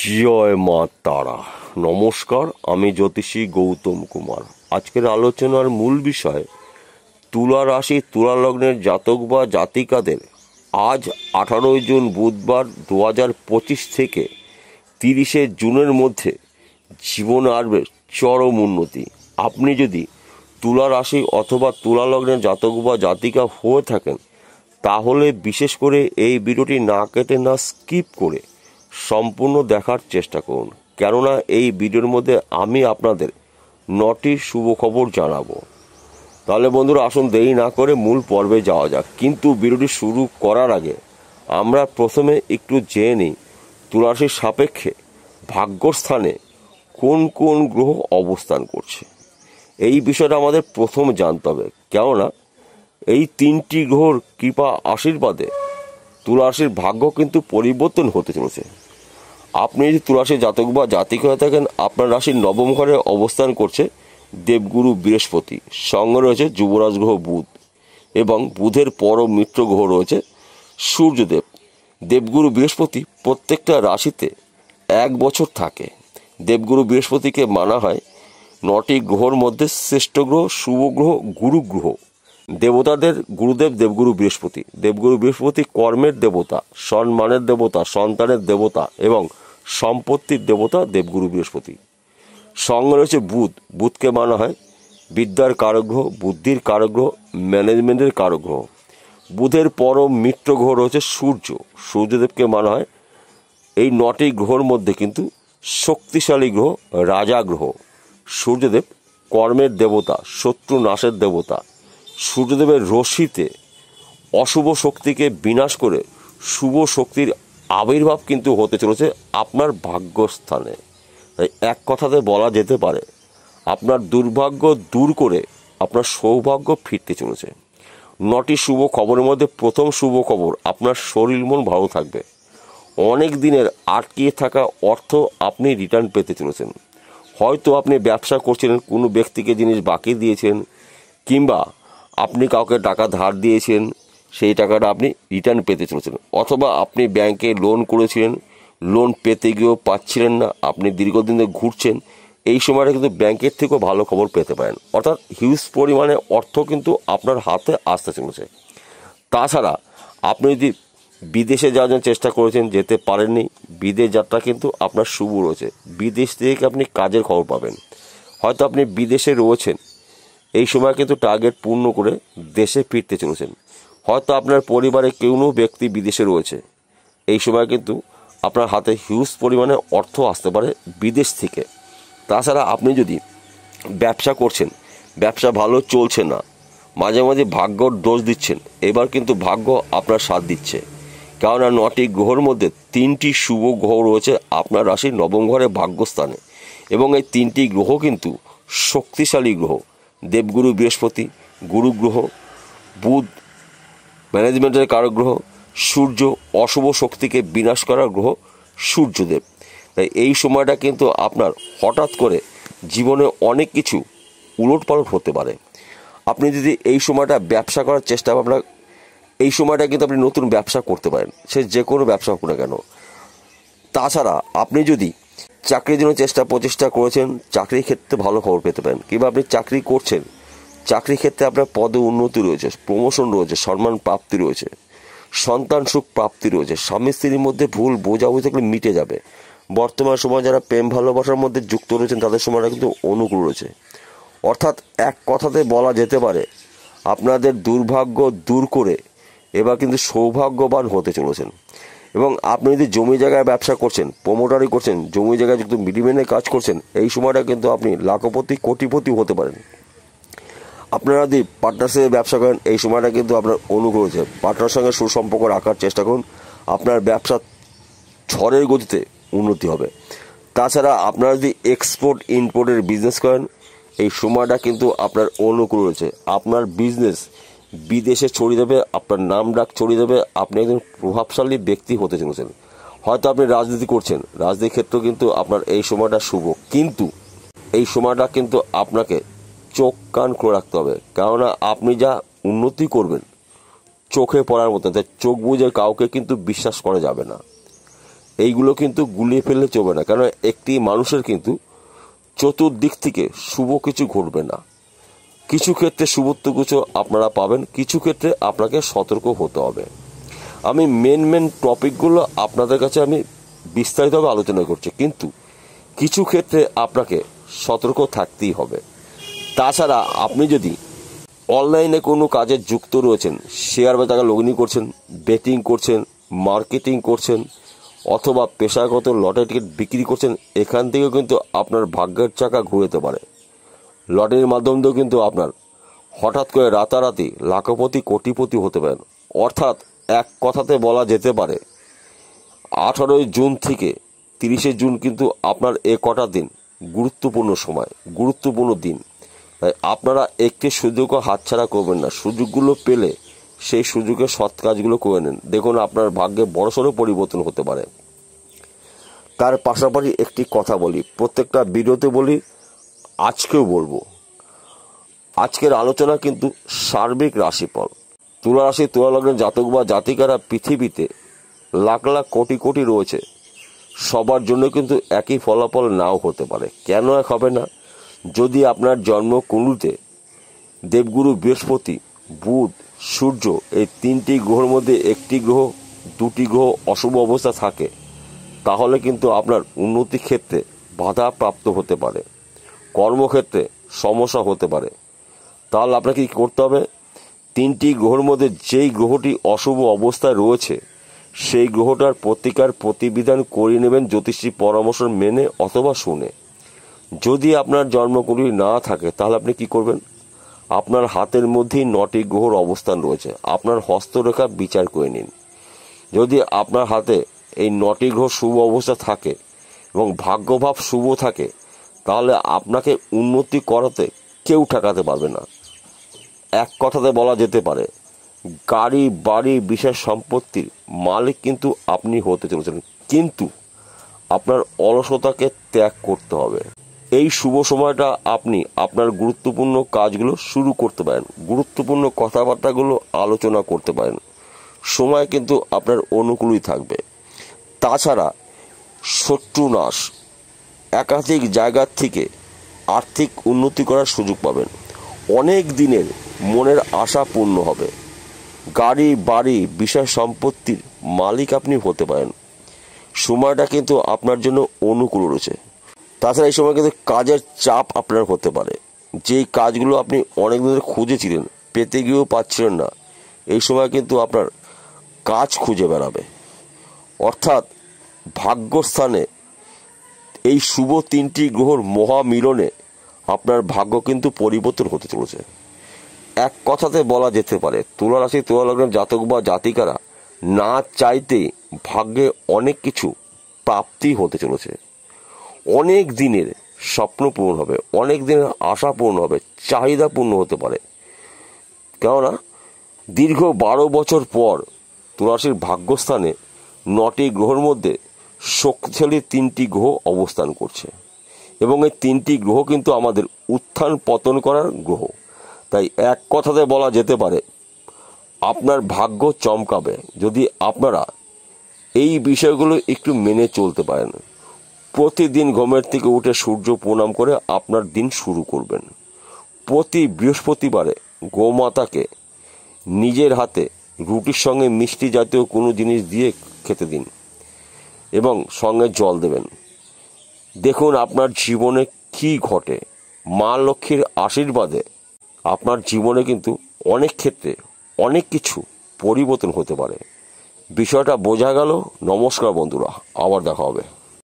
জয় মা তারা। নমস্কার, আমি জ্যোতিষী গৌতম কুমার। আজকের আলোচনার মূল বিষয় তুলা রাশি তুলা লগ্নের জাতক বা জাতিকাদের আজ 18 জুন বুধবার 2025 থেকে 30 জুনের মধ্যে জীবনে আসবে চরম উন্নতি। আপনি যদি তুলা রাশি অথবা তুলা লগ্নের জাতক বা জাতিকা হয়ে থাকেন তাহলে বিশেষ করে এই ভিডিওটি না কেটে না স্কিপ করে সম্পূর্ণ দেখার চেষ্টা করুন, কেননা এই ভিডিওর মধ্যে আমি আপনাদের 9টি শুভ খবর জানাবো। তাহলে বন্ধুরা আসুন দেরি না করে মূল পর্বে যাওয়া যাক। কিন্তু ভিডিওটি শুরু করার আগে আমরা প্রথমে একটু জেনে নিই তুলা রাশির সাপেক্ষে ভাগ্যস্থানে কোন কোন গ্রহ অবস্থান করছে। এই বিষয়টা আমাদের প্রথম জানতে হবে, কেননা এই 3টি গ্রহর কৃপা আশীর্বাদে তুলা রাশির ভাগ্য কিন্তু পরিবর্তন হতে চলেছে। আপনি যদি তুলা রাশির জাতক বা জাতিক হয়ে থাকেন, আপনার রাশির নবম ঘরে অবস্থান করছে দেবগুরু বৃহস্পতি, সঙ্গে রয়েছে যুবরাজ গ্রহ বুধ এবং বুধের পরম মিত্র গ্রহ রয়েছে সূর্যদেব। দেবগুরু বৃহস্পতি প্রত্যেকটা রাশিতে 1 বছর থাকে। দেবগুরু বৃহস্পতিকে মানা হয় 9টি গ্রহর মধ্যে শ্রেষ্ঠ গ্রহ, শুভ গ্রহ, গুরু গ্রহ। দেবতাদের গুরুদেব দেবগুরু বৃহস্পতি। দেবগুরু বৃহস্পতি কর্মের দেবতা, সম্মানের দেবতা, সন্তানের দেবতা এবং সম্পত্তির দেবতা দেবগুরু বৃহস্পতি। সঙ্গে রয়েছে বুধ। বুধকে মানা হয় বিদ্যার কারক গ্রহ, বুদ্ধির কারক গ্রহ, ম্যানেজমেন্টের কারক গ্রহ। বুধের পরম মিত্র গ্রহ রয়েছে সূর্য। সূর্যদেবকে মানা হয় এই 9টি গ্রহর মধ্যে কিন্তু শক্তিশালী গ্রহ, রাজা গ্রহ। সূর্যদেব কর্মের দেবতা, শত্রু নাশের দেবতা। সূর্যদেবের রশ্মিতে অশুভ শক্তিকে বিনাশ করে শুভ শক্তির আবির্ভাব কিন্তু হতে চলেছে আপনার ভাগ্যস্থানে। তাই এক কথাতে বলা যেতে পারে আপনার দুর্ভাগ্য দূর করে আপনার সৌভাগ্য ফিরতে চলেছে। 9টি শুভ খবরের মধ্যে প্রথম শুভ খবর, আপনার শরীর মন ভালো থাকবে। অনেক দিনের আটকিয়ে থাকা অর্থ আপনি রিটার্ন পেতে চলেছেন। হয়তো আপনি ব্যবসা করছিলেন, কোনো ব্যক্তিকে জিনিস বাকি দিয়েছেন, কিংবা আপনি কাউকে টাকা ধার দিয়েছেন, সেই টাকাটা আপনি রিটার্ন পেতে চলেছেন। অথবা আপনি ব্যাংকে লোন করেছিলেন, লোন পেতে গিয়েও পাচ্ছিলেন না, আপনি দীর্ঘদিন ধরে ঘুরছেন। এই সময়টা কিন্তু ব্যাংকের থেকেও ভালো খবর পেতে পারেন, অর্থাৎ হিউজ পরিমাণে অর্থ কিন্তু আপনার হাতে আসতে চলেছে। তাছাড়া আপনি যদি বিদেশে যাওয়ার জন্য চেষ্টা করেছেন, যেতে পারেননি, বিদেশ যাত্রা কিন্তু আপনার শুভ রয়েছে। বিদেশ থেকে আপনি কাজের খবর পাবেন। হয়তো আপনি বিদেশে রয়েছেন, এই সময় কিন্তু টার্গেট পূর্ণ করে দেশে ফিরতে চলেছেন। হয়তো আপনার পরিবারে কোনো ব্যক্তি বিদেশে রয়েছে, এই সময় কিন্তু আপনার হাতে হিউজ পরিমাণে অর্থ আসতে পারে বিদেশ থেকে। তাছাড়া আপনি যদি ব্যবসা করছেন, ব্যবসা ভালো চলছে না, মাঝে মাঝে ভাগ্যর দোষ দিচ্ছেন, এবার কিন্তু ভাগ্য আপনার সাথ দিচ্ছে। কেননা 9টি গ্রহর মধ্যে 3টি শুভ গ্রহ রয়েছে আপনার রাশির নবম ঘরে ভাগ্যস্থানে, এবং এই 3টি গ্রহ কিন্তু শক্তিশালী গ্রহ। দেবগুরু বৃহস্পতি গুরু গ্রহ, বুধ ম্যানেজমেন্টের কারক গ্রহ, সূর্য অশুভ শক্তিকে বিনাশ করার গ্রহ সূর্যদেব। তাই এই সময়টা কিন্তু আপনার হঠাৎ করে জীবনে অনেক কিছু উলটপালট হতে পারে। আপনি যদি এই সময়টা ব্যবসা করার চেষ্টা ভাবনা, এই সময়টা কিন্তু আপনি নতুন ব্যবসা করতে পারেন, সে যে কোনো ব্যবসা হোক না কেন। তাছাড়া আপনি যদি চাকরির জন্য প্রচেষ্টা করেছেন, চাকরির ক্ষেত্রে ভালো খবর পেতে পারেন, কিংবা আপনি চাকরি করছেন, চাকরির ক্ষেত্রে আপনার পদে উন্নতি রয়েছে, প্রমোশন রয়েছে, সম্মান প্রাপ্তি রয়েছে, সন্তান সুখ প্রাপ্তি রয়েছে। স্বামী স্ত্রীর মধ্যে ভুল বোঝাবুঝি থাকলে মিটে যাবে। বর্তমান সময় যারা প্রেম ভালোবাসার মধ্যে যুক্ত রয়েছেন তাদের সময়টা কিন্তু অনুকূল রয়েছে। অর্থাৎ এক কথাতে বলা যেতে পারে আপনাদের দুর্ভাগ্য দূর করে এবার কিন্তু সৌভাগ্যবান হতে চলেছেন। এবং আপনি যদি জমি জায়গায় ব্যবসা করছেন, প্রমোটারি করছেন, জমি জায়গায় যুক্ত মিডিমেনে কাজ করছেন, এই সময়টা কিন্তু আপনি লাখপতি কোটিপতি হতে পারেন। আপনারা যদি পার্টনারশিপে ব্যবসা করেন, এই সময়টা কিন্তু আপনার অনুকূল হয়েছে। পার্টনার সঙ্গে সুসম্পর্ক রাখার চেষ্টা করুন, আপনার ব্যবসা ঝড়ের গতিতে উন্নতি হবে। তাছাড়া আপনারা যদি এক্সপোর্ট ইম্পোর্টের বিজনেস করেন, এই সময়টা কিন্তু আপনার অনুকূল রয়েছে। আপনার বিজনেস বিদেশে ছড়িয়ে দেবে, আপনার নাম ডাক ছড়িয়ে দেবে, আপনি একজন প্রভাবশালী ব্যক্তি হতে চলেছেন। হয়তো আপনি রাজনীতি করছেন, রাজনীতির ক্ষেত্রেও কিন্তু আপনার এই সময়টা শুভ, কিন্তু এই সময়টা কিন্তু আপনাকে চোখ কান খুলে রাখতে হবে, কেননা আপনি যা উন্নতি করবেন চোখে পড়ার মতো, তাই চোখ বুঝে কাউকে কিন্তু বিশ্বাস করা যাবে না। এইগুলো কিন্তু গুলিয়ে ফেললে চলবে না, কারণ একটি মানুষের কিন্তু চতুর্দিক থেকে শুভ কিছু ঘটবে না। কিছু ক্ষেত্রে শুভত্ব কিছু আপনারা পাবেন, কিছু ক্ষেত্রে আপনাকে সতর্ক হতে হবে। আমি মেন টপিকগুলো আপনাদের কাছে আমি বিস্তারিতভাবে আলোচনা করছি, কিন্তু কিছু ক্ষেত্রে আপনাকে সতর্ক থাকতেই হবে। তাছাড়া আপনি যদি অনলাইনে কোনো কাজে যুক্ত রয়েছেন, শেয়ার বাজারে লগ্নি করছেন, বেটিং করছেন, মার্কেটিং করছেন, অথবা পেশাগত লটারি টিকিট বিক্রি করছেন, এখান থেকেও কিন্তু আপনার ভাগ্যের চাকা ঘুরতে পারে। লটারির মাধ্যম দিয়েও কিন্তু আপনার হঠাৎ করে রাতারাতি লাখপতি কোটিপতি হতে পারেন। অর্থাৎ এক কথাতে বলা যেতে পারে 18 জুন থেকে 30 জুন কিন্তু আপনার কটা দিন গুরুত্বপূর্ণ সময়, গুরুত্বপূর্ণ দিন। তাই আপনারা একটি সুযোগও হাতছাড়া করবেন না। সুযোগগুলো পেলে সেই সুযোগের সৎ কাজগুলো করে নেন, দেখুন আপনার ভাগ্যে বড়সড় পরিবর্তন হতে পারে। তার পাশাপাশি একটি কথা বলি, প্রত্যেকটা ভিডিওতে বলি, আজকেও বলবো, আজকের আলোচনা কিন্তু সার্বিক রাশিফল। তুলা রাশি, তুলা লগ্নের জাতক বা জাতিকারা পৃথিবীতে লাখ লাখ কোটি কোটি রয়েছে, সবার জন্য কিন্তু একই ফলাফল নাও হতে পারে। কেন এক হবে না? যদি আপনার জন্ম কুণ্ডলিতে দেবগুরু বৃহস্পতি, বুধ, সূর্য এই 3টি গ্রহের মধ্যে একটি গ্রহ, 2টি গ্রহ অশুভ অবস্থা থাকে, তাহলে কিন্তু আপনার উন্নতি ক্ষেত্রে বাধা প্রাপ্ত হতে পারে, কর্মক্ষেত্রে সমস্যা হতে পারে। তাহলে আপনাকে কী করতে হবে? 3টি গ্রহের মধ্যে যেই গ্রহটি অশুভ অবস্থায় রয়েছে সেই গ্রহটার প্রতিকার প্রতিবিধান করিয়ে নেবেন জ্যোতিষী পরামর্শ মেনে অথবা শুনে। যদি আপনার জন্মকুণ্ডলী না থাকে তাহলে আপনি কি করবেন? আপনার হাতের মধ্যেই 9টি গ্রহর অবস্থান রয়েছে, আপনার হস্তরেখা বিচার করে নিন। যদি আপনার হাতে এই 9টি গ্রহ শুভ অবস্থা থাকে এবং ভাগ্যভাব শুভ থাকে, তাহলে আপনাকে উন্নতি করাতে কেউ ঠেকাতে পারবে না। এক কথাতে বলা যেতে পারে গাড়ি বাড়ি বিশেষ সম্পত্তির মালিক কিন্তু আপনি হতে চলেছেন, কিন্তু আপনার অলসতাকে ত্যাগ করতে হবে। এই শুভ সময়টা আপনি আপনার গুরুত্বপূর্ণ কাজগুলো শুরু করতে পারেন, গুরুত্বপূর্ণ কথাবার্তাগুলো আলোচনা করতে পারেন। সময় কিন্তু আপনার অনুকূলই থাকবে। তাছাড়া শত্রু নাশ, একাধিক জায়গার থেকে আর্থিক উন্নতি করার সুযোগ পাবেন, অনেক দিনের মনের আশা পূর্ণ হবে, গাড়ি বাড়ি বিশেষ সম্পত্তির মালিক আপনি হতে পারেন। সময়টা কিন্তু আপনার জন্য অনুকূল রয়েছে। তাছাড়া এই সময় কিন্তু কাজের চাপ আপনার হতে পারে, যেই কাজগুলো আপনি অনেক দিন ধরে খুঁজেছিলেন, পেতে গিয়েও পাচ্ছিলেন না, এই সময় কিন্তু আপনার কাজ খুঁজে বেড়াবে। অর্থাৎ ভাগ্যস্থানে এই শুভ 3টি গ্রহর মহামিলনে আপনার ভাগ্য কিন্তু পরিবর্তন হতে চলেছে। এক কথাতে বলা যেতে পারে তুলা রাশি, তুলা লগ্নের জাতক বা জাতিকারা না চাইতে ভাগ্যে অনেক কিছু প্রাপ্তি হতে চলেছে। অনেক দিনের স্বপ্ন পূরণ হবে, অনেক দিনের আশা পূর্ণ হবে, চাহিদা পূর্ণ হতে পারে। কেননা দীর্ঘ 12 বছর পর তুলা রাশির ভাগ্যস্থানে 9টি গ্রহের মধ্যে শক্তিশালী 3টি গ্রহ অবস্থান করছে, এবং এই 3টি গ্রহ কিন্তু আমাদের উত্থান পতন করার গ্রহ। তাই এক কথাতে বলা যেতে পারে আপনার ভাগ্য চমকাবে যদি আপনারা এই বিষয়গুলো একটু মেনে চলতে পারেন। প্রতিদিন ঘুমের থেকে উঠে সূর্য প্রণাম করে আপনার দিন শুরু করবেন। প্রতি বৃহস্পতিবারে গোমাতাকে নিজের হাতে রুটির সঙ্গে মিষ্টি জাতীয় কোনো জিনিস দিয়ে খেতে দিন এবং সঙ্গে জল দেবেন। দেখুন আপনার জীবনে কি ঘটে। মা লক্ষ্মীর আশীর্বাদে আপনার জীবনে কিন্তু অনেক ক্ষেত্রে অনেক কিছু পরিবর্তন হতে পারে। বিষয়টা বোঝা গেল? নমস্কার বন্ধুরা, আবার দেখা হবে।